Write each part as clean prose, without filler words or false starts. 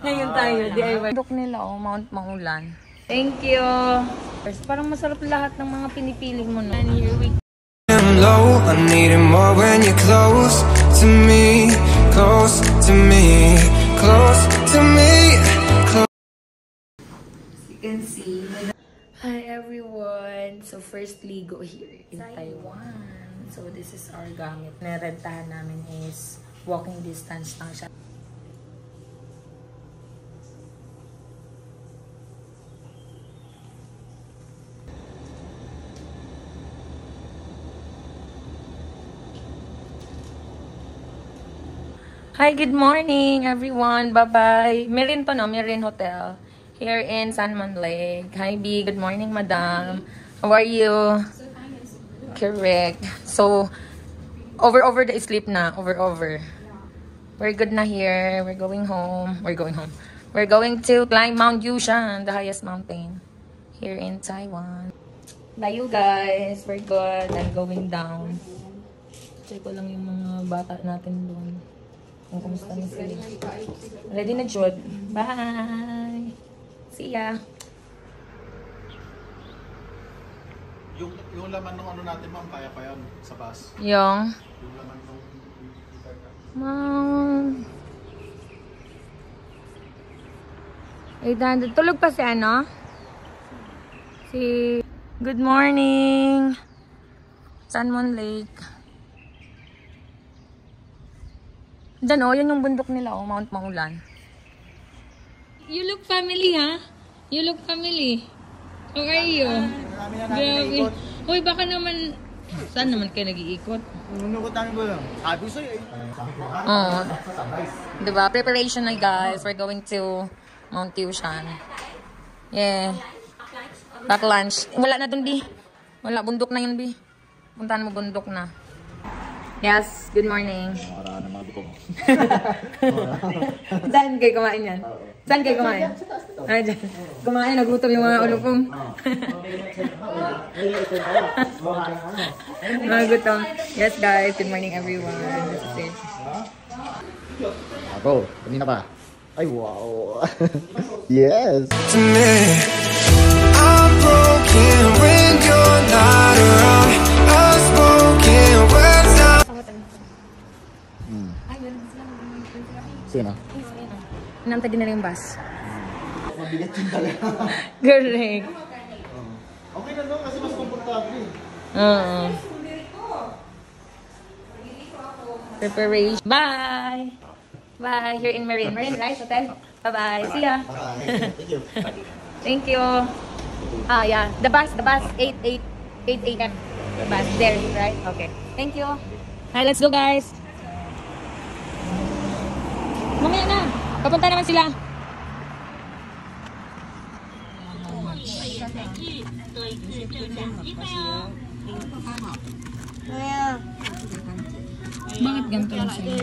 Ngayon tayo, DIY. Bundok nila, oh, Mount Maulan. Thank you. Parang masarap lahat ng mga pinipili mo, no? And here we go. I'm low, I need it more when you're close to me, close to me, close to me, close. You can see. Hi everyone! So first ligo here in Taiwan. So this is our gamit. Narentahan namin is walking distance lang siya. Hi, good morning everyone. Bye-bye. Mirin to, no? Mirin Hotel. Here in Sanman Lake. Hi, B. Good morning, madam. How are you? Correct. So, over the sleep na. Over. We're good na here. We're going home. We're going to climb Mount Yushan, the highest mountain here in Taiwan. Bye, you guys. We're good. I'm going down. Check ko lang yung mga bata natin doon. Kung kumusta na sila. Ready na, Jod. Bye! See ya! Yung laman ng ano natin, ma'am, kaya pa yan sa bus. Yung laman ng... Ma'am... 800. Tulog pa si ano? Good morning! Sanmon Lake. Diyan, oh, yan yung bundok nila, oh, Mount Maulan. You look family, ha? You look family. How are you? Grabe. Uy, baka naman... Saan naman kayo nag-iikot? Nunukot namin ko lang. Sabi sa'yo eh. Oo. Diba? Preparation na, guys. We're going to Mount Yushan. Yeah. Back lunch. Wala na dun, B. Wala, bundok na yun, B. Puntahan mo, bundok na. Yes, good morning. Saan kayo kumain yan? Saan kayo kumain? Ay, dyan. Kumain, nagutom yung mga ulupong. Nagutom. Yes, guys. Good morning, everyone. This is it. Ako, kanina pa. Ay, wow. Yes. To me, I'm broken when you're not around. I'm broken when sino? Nantay din na yung bus. Mabigat yun talaga. Correct. Okay na no, kasi mas komportable. Preparation. Bye! Bye! Here in Marine. Marine, right? Hotel? Bye-bye. See ya. Thank you. Thank you. Ah, yeah. The bus, 8 a.m. The bus, there, right? Okay. Thank you. Hi, let's go, guys. Mamaya na. Papunta naman sila. Bakit ganito lang sila?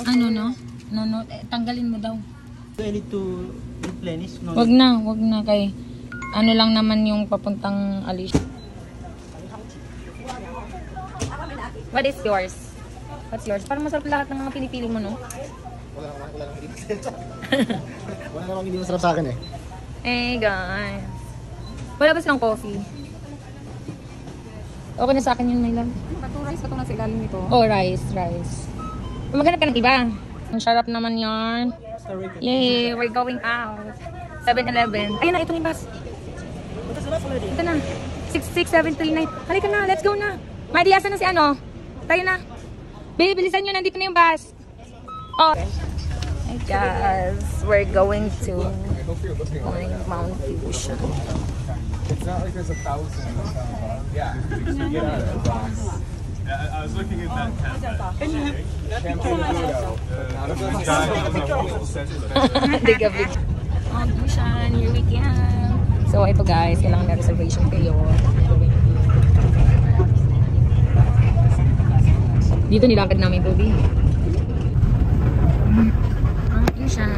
Ano, no? No. Tanggalin mo daw. I need to replenish. No? Wag na kay ano lang naman yung papuntang Alicia. What is yours? What's yours? Parang masarap lahat ng mga pinipili mo, no? Wala namang hindi masarap sa akin eh. Hey guys. Wala ba silang coffee? Okay na sa akin yun, my love. Rice pa ito na sa ilalim nito. Oh, rice. Maghanap ka ng iba. Ang sarap naman yarn. Yay, we're going out. 7-Eleven. Ayun na, ito yung bus. Ito na. 66739. Halika na, let's go na. Madi, asan na si ano? Tayo na. Babe, bilisan nyo, nandito na yung bus. Oh. Hey guys, we're going to Mount Yushan. It's not like there's 1,000. Yeah. I was looking at that Mount Yushan, here we go. So ito guys, kailangan na reservation kayo. Dito nilakad namin ito, B. Mount Yushan.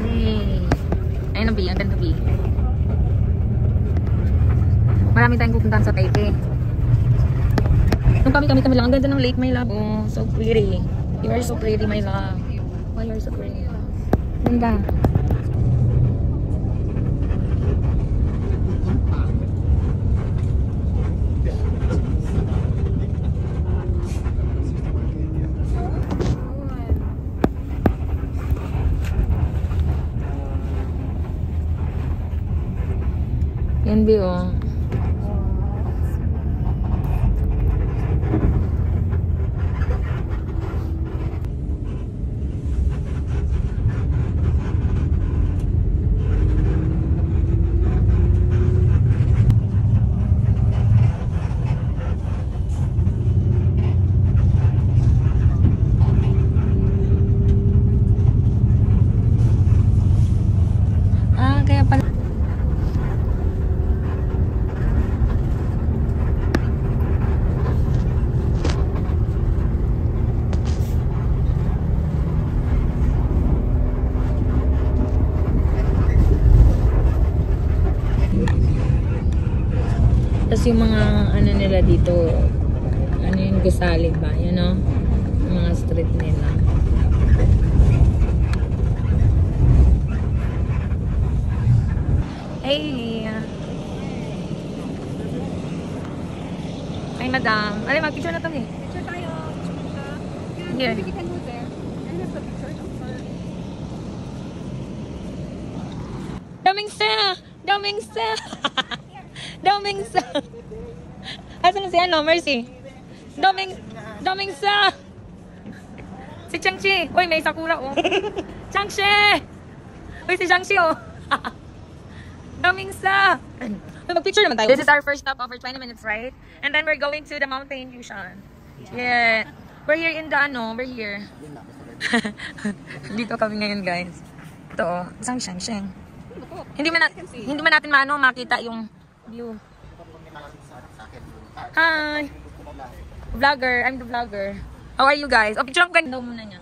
Hey. Ayun na, B. Ang ganda, B. Marami tayong pupuntahan sa Taipei. Nung kami lang. Ang ganda ng lake, my love. Oh, so pretty. You are so pretty, my love. Why you are so pretty? Ganda. Yan, Bi, oh. Kaya pala. Tapos yung mga ano nila dito, ano yung gusali ba, you know? Yung mga street nila. Hey! Ay, madam. Alay, mag-picture na kami. Picture tayo. Here. Maybe we can go there. I have the picture. I'm sorry. Daming sa! Daming sa! Daming sa! Asan na si ano? Mercy? Daming sa! Si Changchi! Uy, may sakura oh! Changchi! Uy, si Changchi oh! Daming sa! Mag-picture naman tayo. This is our first stop over 20 minutes, right? And then we're going to the mountain, Yushan. Yeah. We're here in the ano, we're here. Dito kami ngayon, guys. Ito oh, isang sheng. Hindi man natin makita yung view. Hi! Vlogger, I'm the vlogger. How are you guys? O, picture ko ganda muna niya.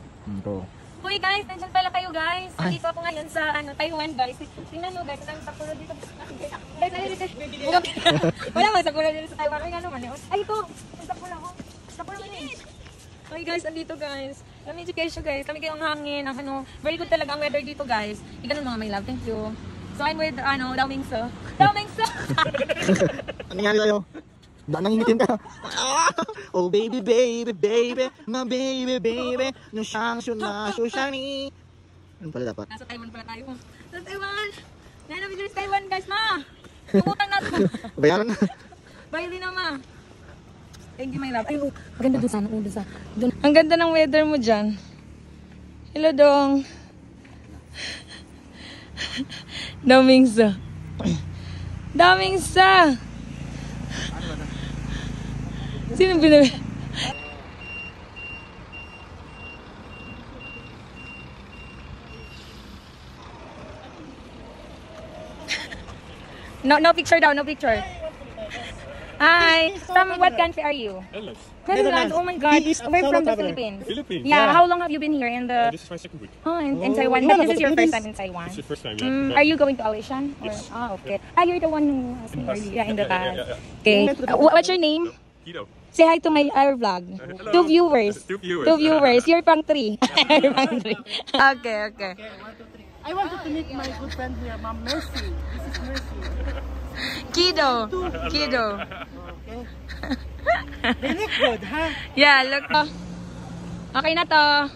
Uy guys, nandiyan pala kayo guys. Dito ako ngayon sa Taiwan guys. Tingnan mo guys, ang sakura dito. Guys, wala mang sakura dito sa Taiwan. Ay, ano man yun? Ay, ito! Ang sakura ko. Sakura man yun. Okay guys, andito guys. Kami education guys. Kami kayong hangin. Ang ano, very good talaga ang weather dito guys. Ganun mga my love. Thank you. So I'm with, Daomingso. Daomingso! Ano nangyari sa'yo? Nangingitim ka. Oh baby, baby, baby. My baby, baby. Nung siyang na ni. Ano pala dapat? Nasa Taiwan pala tayo. Sa Taiwan! Nanamili sa Taiwan guys, ma! Pumutang natin. Bayaran na. Bye din na, ma. Thank you, my love. Ay, oh, maganda doon sana. Doon. Ang ganda ng weather mo dyan. Hello, Dong. Damingsa. Damingsa. Sino binabi? No picture daw, no picture. Hi, from what country are you? Netherlands. Oh my God, we're from the Philippines. Philippines? Yeah, how long have you been here in the? This is my second week. Oh, in Taiwan. But this is your first time in Taiwan. This is the first time, yeah. Are you going to Alishan? Yes. Oh, okay. Ah, you're the one who asked me earlier in the past. Yeah. Okay. What's your name? Guido. Say hi to our vlog. Hello. Two viewers. Two viewers. Two viewers. You're pang 3. You're pang 3. Okay, okay. I wanted to meet my good friend here, Ma'am Mercy. This is Mercy. Kido. Kido. Okay. They look good, huh? Yeah, look. Okay na to.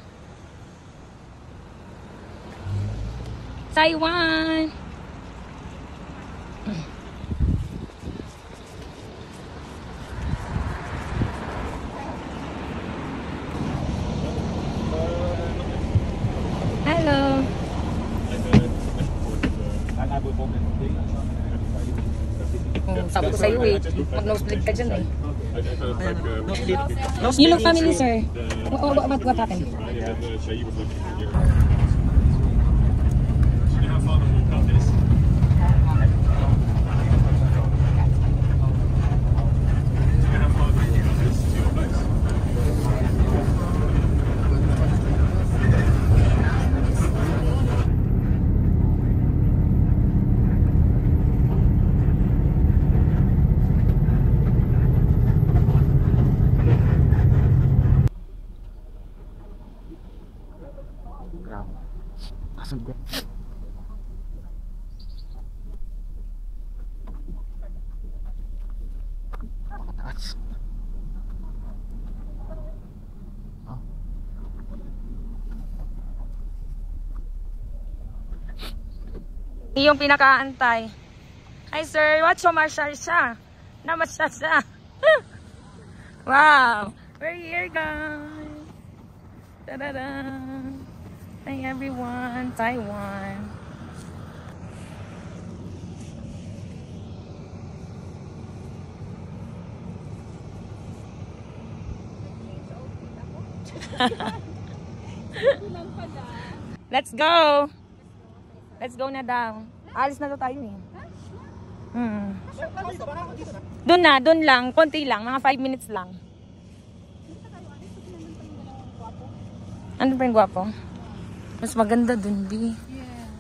Taiwan. Hello. Oh, sabi ko sa'yo eh. Mag-nosebleed ka dyan eh. You look family, sir. What happened? Yung pinakaantay. Hi sir, watch mo marshal siya. Namasyal siya. Wow! We're here guys! Ta-da-da! Hi everyone! Taiwan! Let's go! Let's go na daw. Alis na tayo eh. Doon lang, konti lang, mga 5 minutes lang. Ano pa yung gwapo? Mas maganda dun, Bi. Yeah.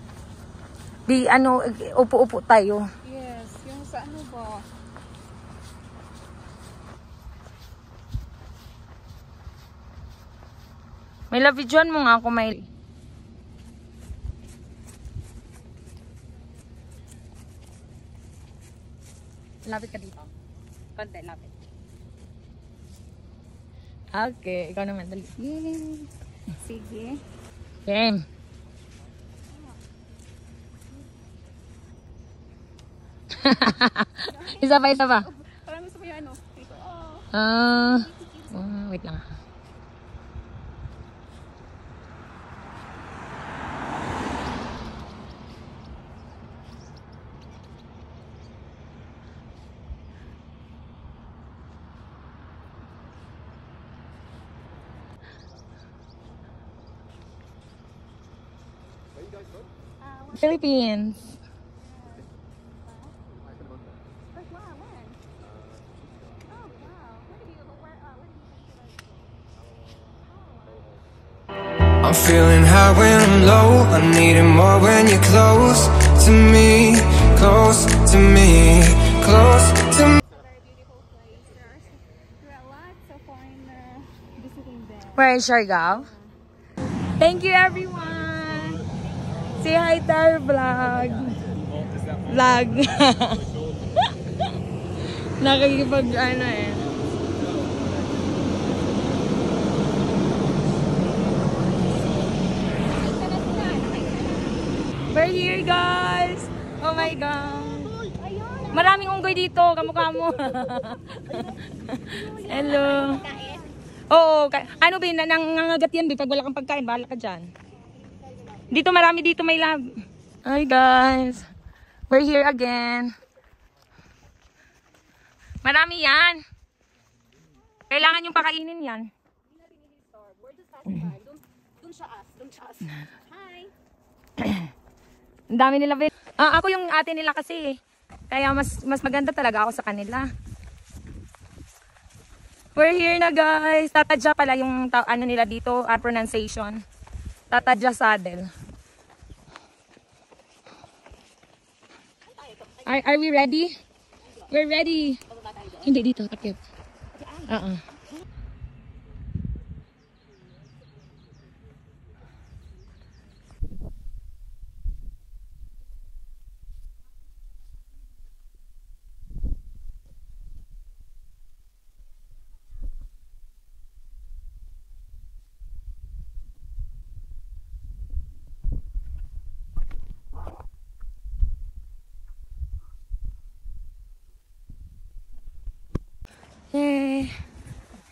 Di, ano, upo-upo tayo. Yes. Yung sa ano ba? May labidyon mo nga kung may... Lapit ka dito. Konti, lapit. Okay, ikaw naman. Dali. Yay. Sige. Game. Isa pa. Parang gusto ko yung ano. Ito. Wait lang. Philippines. Like, wow, when? Oh, wow. Where did you go? I'm feeling high when I'm low. I need it more when you're close to me, close to me, close to me. Very beautiful place. There are lots of foreigners visiting there. Where is Siargao? Thank you everyone. Say hi to our vlog. Nakikipag ano eh. We're here guys. Oh my god. Maraming unggoy dito. Kamukha mo. Hello. Oo. Ano ba yun? Nangangagat yan. Pag wala kang pagkain, bahala ka dyan. Dito marami dito may lab. Hi guys. We're here again. Marami yan. Kailangan yung pakainin yan. Dun siya us. Hi. Ang dami nila. Ako yung ate nila kasi. Kaya mas maganda talaga ako sa kanila. We're here na guys. Tatadya pala yung ano nila dito, pronunciation. Tatadya Saddle. Are we ready? We're ready. Hindi dito, takip. Yay!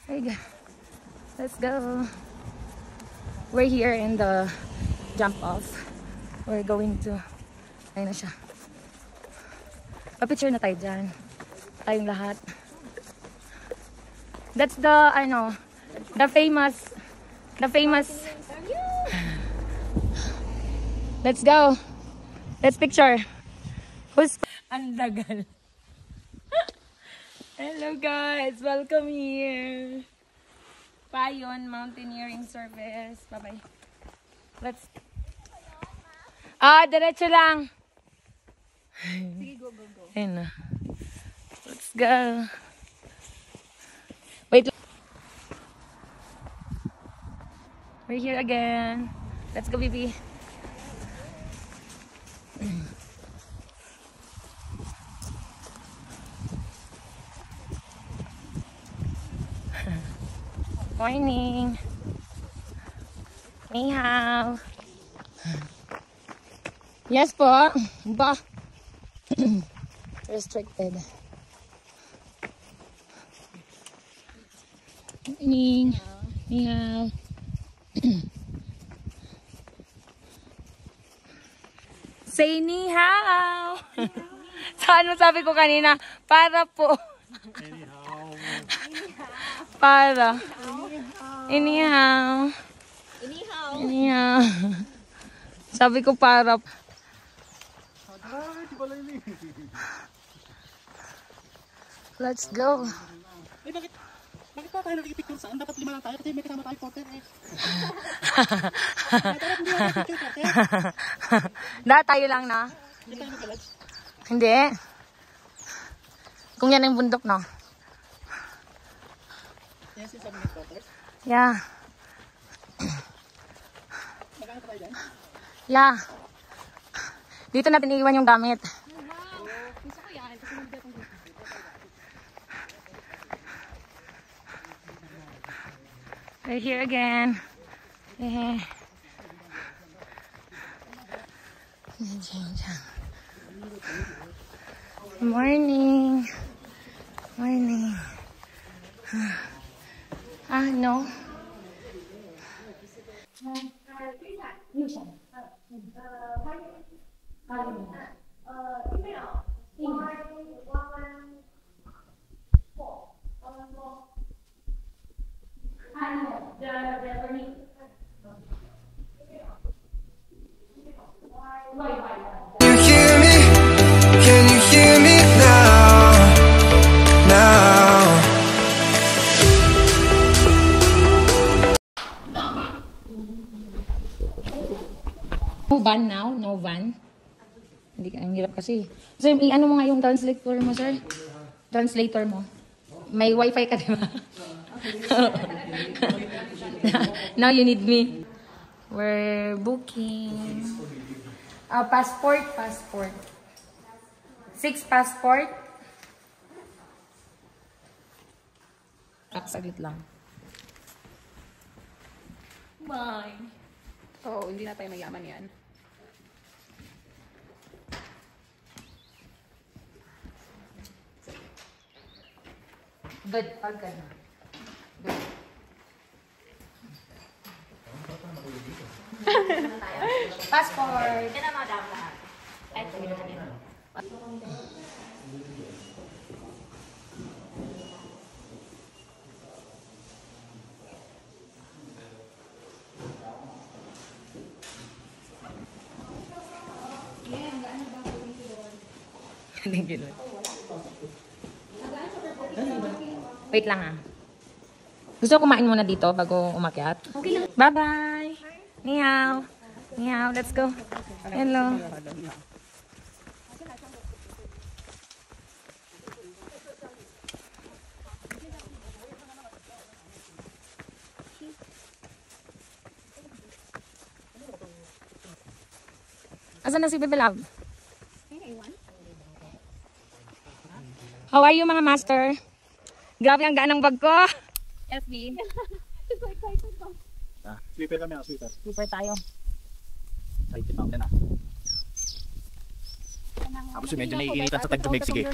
There you go. Let's go. We're here in the jump off. We're going to... Ayun na siya. Pa-picture na tayo dyan. Tayong lahat. That's the, the famous... Let's go. Let's picture. Who's... Ang dagal. Hello guys, welcome here. Payon Mountaineering Service. Bye-bye. Let's... diretso lang. Sige, go. Ayun na. Let's go. Wait lang. We're here again. Let's go, baby. Morning. Ni hao. Yes po. Ba. Restricted. Morning. Ni hao. Say ni hao. Sa ano sabi ko kanina? Para po. Para. Anyhow. Anyhow. Sabi ko para. Let's go. Bakit pa tayo nagpipicture saan? Dapat 5 lang tayo kasi may kasama tayo porter eh. Dapat hindi ako picture porter. Dahil tayo lang na. Hindi tayo mag-village. Hindi. Kung yan ang bundok, no? Yes, yung sabi ng porter. Yeah. Magkano pa tayo dyan? Yeah. Dito natin iiwan yung gamit. We're here again. Good morning. Morning. No. You hear me? Can you hear me now? Now. No van now? No van? Hindi ka, ang hirap kasi. Sir, ano mo nga yung translator mo, sir? Translator mo. May wifi ka, diba? Now you need me. We're booking. Passport. 6 passport. Saglit lang. Bye. Oo, hindi na tayo mayaman yan. Good. Pag ka na. Good. Passport. Yan ang mga dapat. Ay, tumilo ka din. Wait lang ah. Gusto ko kumain muna dito bago umakyat. Okay lang. Bye-bye. Ni hao. Ni hao. Let's go. Hello. Asan na si Bebe Love? How are you mga master? Grabe ang gaan ng bag ko. FB. Sweeper kami, sweeper. Super tayo. Excited mountain ah. Tapos medyo naiinitan sa tagdumig, sige.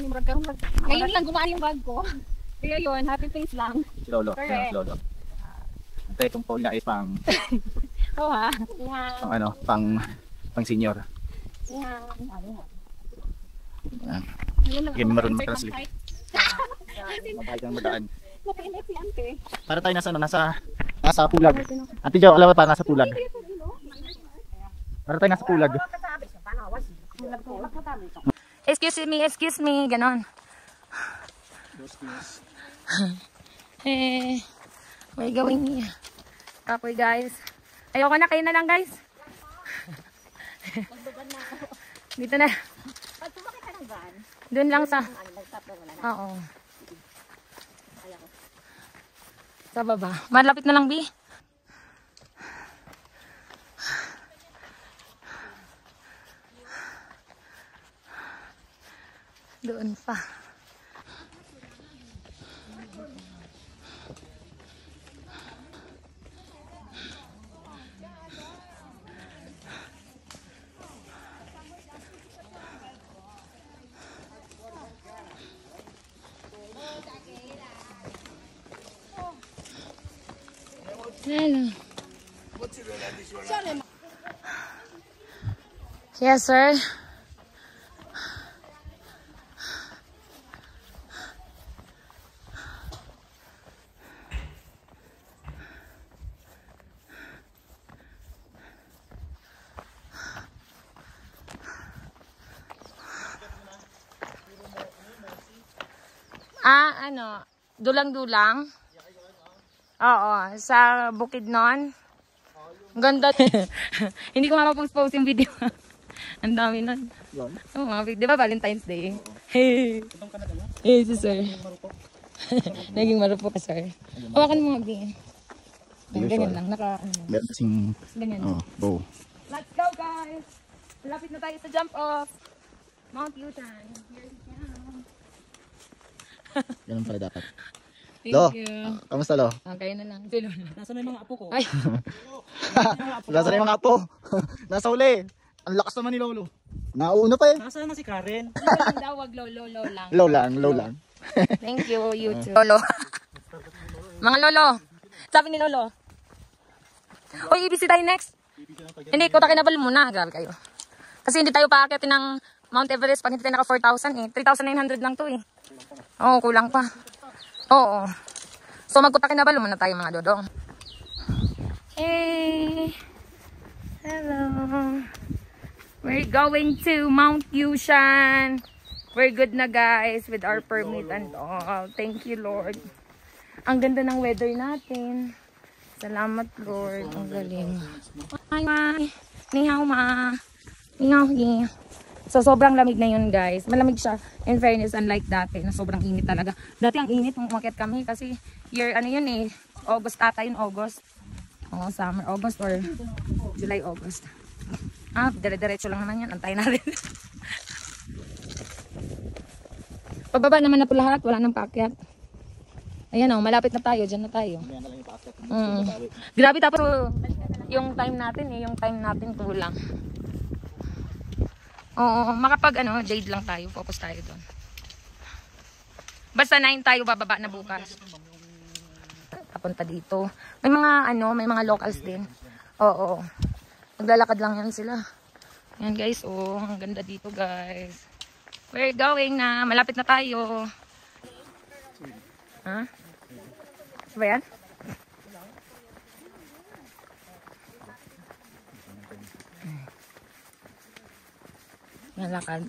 Ngayon lang gumaan yung bag ko. Kaya yun, happy face lang. Si Lolo. Correct. Si Lolo. Ito itong pole na ay pang, Oo ha. pang ano, pang senior. Ayan. Sige, maroon mag-translate. Mabahit ang madaan. Napainit si ante. Para tayo nasa, ano, nasa pulag. Ate Jo, alam mo pa, nasa pulag. Para tayo nasa pulag. Excuse me, ganon. We're going here. Kapoy guys. Ayoko na, kayo na lang guys. Dito na. Pag sumakit ka ng van, Doon lang sa... nag-stop na wala na. Oo. Sa baba. Malapit na lang, Bi. Doon pa. Hello. Yes, sir. Ano, dulang-dulang? Oo, sa Bukidnon. Ganda. Hindi ko mapapost yung video. Ang dami nun. Oo, di ba Valentine's Day? Hey. Hey, si sir. Naging marupok ka, sir. Hawakan mo nga, Bing. Ganyan lang, Meron kasing, ganyan. bow. Let's go, guys! Lapit na tayo sa jump off. Mount Yutan. Here's Ganun pala dapat. Thank Lo, you. kamusta Lo? Okay na lang. Silo na. Nasaan na yung mga apo ko? Ay, Nasa na yung mga apo? Nasa uli. Ang lakas naman ni Lolo. Nauna pa eh. Nasaan na si Karen? daw, wag lolo lang. Low lang. Thank you, YouTube. Lolo. Mga lolo. Sabi ni Lolo. Uy, ibisi tayo next. Hindi, Kota Kinabalu muna. Grabe kayo. Kasi hindi tayo paakyatin ng Mount Everest pag hindi tayo naka 4,000 eh. 3,900 lang to eh. Oo, kulang pa. Oo. So mag-Kota Kinabalu muna tayo mga dodong. Hey! Hello! We're going to Mount Yushan. We're good na guys with our permit and all. Thank you Lord. Ang ganda ng weather natin. Salamat Lord. Ang galing. Bye bye. Ni hao ma. Ni hao hi. So sobrang lamig na yun guys. Malamig siya. In fairness, unlike dati na sobrang init talaga. Dati ang init nung umakyat kami kasi year ano yun eh. August ata yun, August. Oo, summer, August or July, August. Dire-diretso lang naman yan. Antay na rin. Pababa naman na po lahat. Wala nang paakyat. Ayan o, malapit na tayo. Diyan na tayo. Grabe tapos yung time natin eh. Yung time natin kulang. Oo, makapag ano, jade lang tayo. Focus tayo doon. Basta 9 tayo bababa na bukas. Papunta dito. May mga ano, may mga locals din. Oo. Maglalakad lang yan sila. Yan guys, oh, ang ganda dito guys. We're going na. Malapit na tayo. Ha? Ano ba yan? Nalakad.